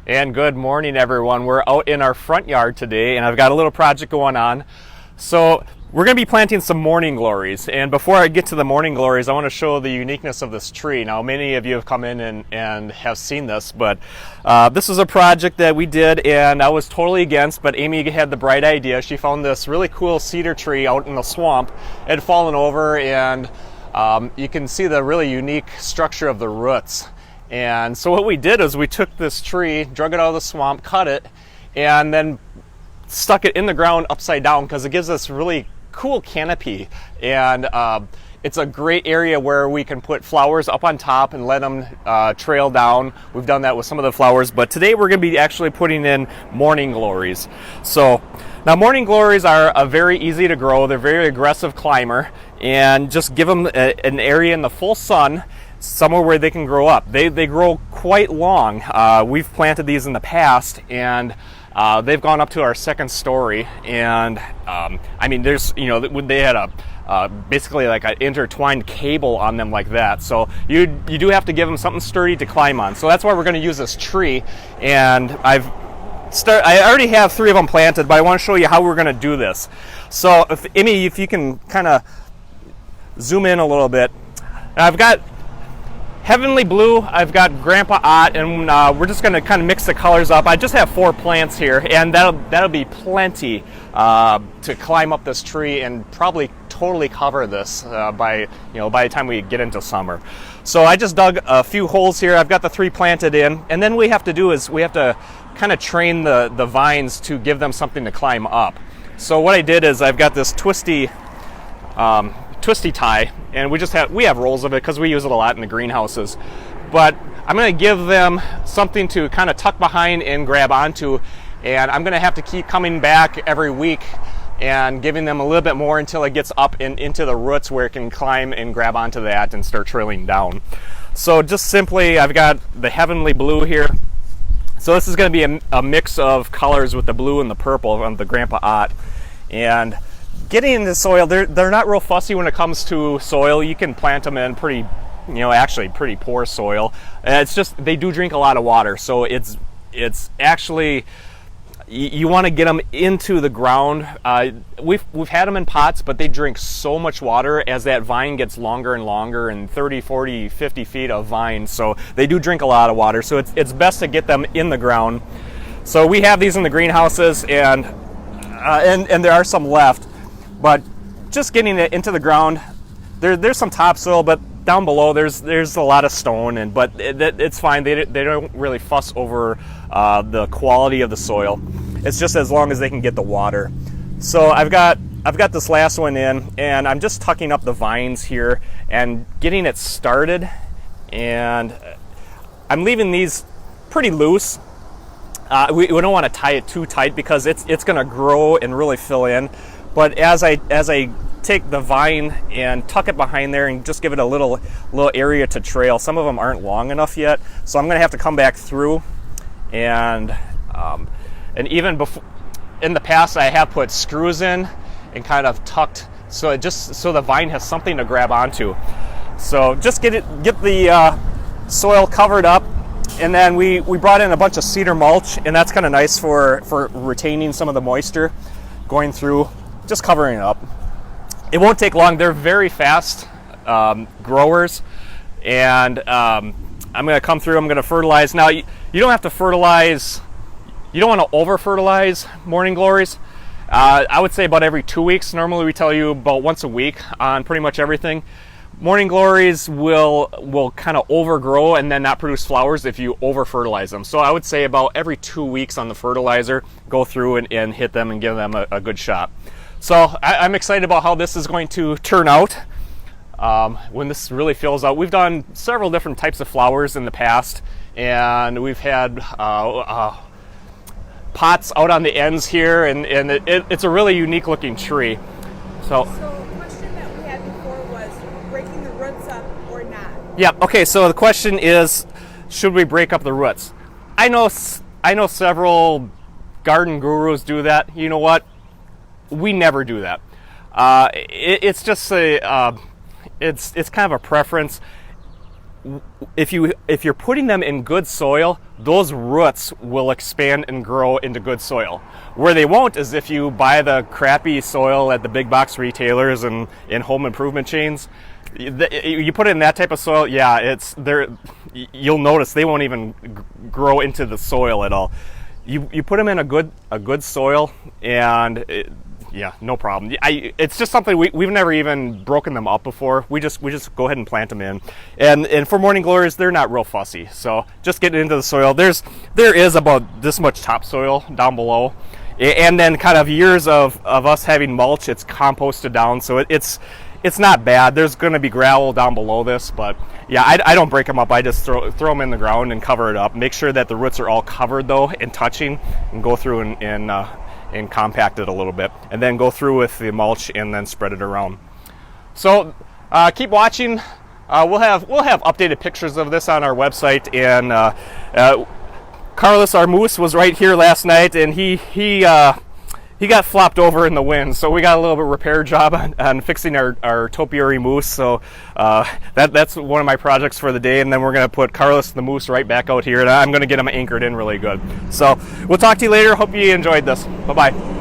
And good morning, everyone. We're out in our front yard today, and I've got a little project going on. So we're going to be planting some morning glories. And before I get to the morning glories, I want to show the uniqueness of this tree. Now, many of you have come in and have seen this, but this is a project that we did, and I was totally against, but Amy had the bright idea. She found this really cool cedar tree out in the swamp. It had fallen over, and you can see the really unique structure of the roots. And so what we did is we took this tree, drug it out of the swamp, cut it, and then stuck it in the ground upside down because it gives us really cool canopy. And it's a great area where we can put flowers up on top and let them trail down. We've done that with some of the flowers, but today we're going to be actually putting in morning glories. So now morning glories are very easy to grow. They're a very aggressive climber, and just give them an area in the full sun, somewhere where they can grow up. They grow quite long. We've planted these in the past, and they've gone up to our second story. And I mean, there's, you know, they had a basically like an intertwined cable on them like that. So you do have to give them something sturdy to climb on. So that's why we're going to use this tree. And I already have 3 of them planted, but I want to show you how we're going to do this. So Amy, if you can kind of zoom in a little bit. I've got Heavenly Blue, I've got Grandpa Ott, and we're just going to kind of mix the colors up. I just have 4 plants here, and that'll be plenty to climb up this tree and probably totally cover this by the time we get into summer. So I just dug a few holes here. I've got the 3 planted in, and then what we have to do is we have to kind of train the vines to give them something to climb up. So what I did is I've got this twisty tie, and we have rolls of it because we use it a lot in the greenhouses. But I'm going to give them something to kind of tuck behind and grab onto, and I'm going to have to keep coming back every week and giving them a little bit more until it gets up into the roots where it can climb and grab onto that and start trailing down. So just simply, I've got the Heavenly Blue here. So this is going to be a mix of colors with the blue and the purple on the Grandpa Ott. And getting into soil, they're not real fussy when it comes to soil. You can plant them in pretty poor soil. It's just they do drink a lot of water, so it's actually, you want to get them into the ground. We've had them in pots, but they drink so much water as that vine gets longer and longer, and 30, 40, 50 feet of vine. So they do drink a lot of water. So it's best to get them in the ground. So we have these in the greenhouses, and there are some left. But just getting it into the ground, there's some topsoil, but down below there's a lot of stone, but it's fine. They don't really fuss over the quality of the soil. It's just as long as they can get the water. So I've got this last one in, and I'm just tucking up the vines here and getting it started. And I'm leaving these pretty loose. We don't want to tie it too tight because it's going to grow and really fill in. But as I take the vine and tuck it behind there and just give it a little area to trail, some of them aren't long enough yet, so I'm going to have to come back through. And even before, in the past, I have put screws in and kind of tucked so the vine has something to grab onto. So just get the soil covered up, and then we brought in a bunch of cedar mulch, and that's kind of nice for retaining some of the moisture going through. Just covering it up. It won't take long. They're very fast growers, and I'm going to come through. I'm going to fertilize. Now, you don't have to fertilize. You don't want to over-fertilize morning glories. I would say about every 2 weeks. Normally, we tell you about once a week on pretty much everything. Morning glories will kind of overgrow and then not produce flowers if you over-fertilize them. So I would say about every 2 weeks on the fertilizer, go through and hit them and give them a good shot. So I'm excited about how this is going to turn out when this really fills out. We've done several different types of flowers in the past, and we've had pots out on the ends here, and it's a really unique looking tree. So the question that we had before was breaking the roots up or not? Yeah, okay, so the question is, should we break up the roots? I know several garden gurus do that. You know what? We never do that. It's just it's kind of a preference. if you're putting them in good soil, those roots will expand and grow into good soil. Where they won't is if you buy the crappy soil at the big box retailers and in home improvement chains. You put it in that type of soil, yeah, it's there. You'll notice they won't even grow into the soil at all. You put them in a good soil, and yeah, no problem. It's just something we've never even broken them up before. We just go ahead and plant them in, and for morning glories, they're not real fussy. So just getting into the soil. There is about this much topsoil down below, and then kind of years of us having mulch. It's composted down, so it's not bad. There's going to be gravel down below this, but yeah, I don't break them up. I just throw them in the ground and cover it up. Make sure that the roots are all covered though and touching, and go through and compact it a little bit, and then go through with the mulch and then spread it around. So keep watching. We'll have updated pictures of this on our website. And Carlos, our moose, was right here last night, and he got flopped over in the wind, so we got a little bit of repair job on fixing our topiary moose. So that's one of my projects for the day, and then we're going to put Carlos the moose right back out here, and I'm going to get him anchored in really good. So we'll talk to you later. Hope you enjoyed this. Bye-bye.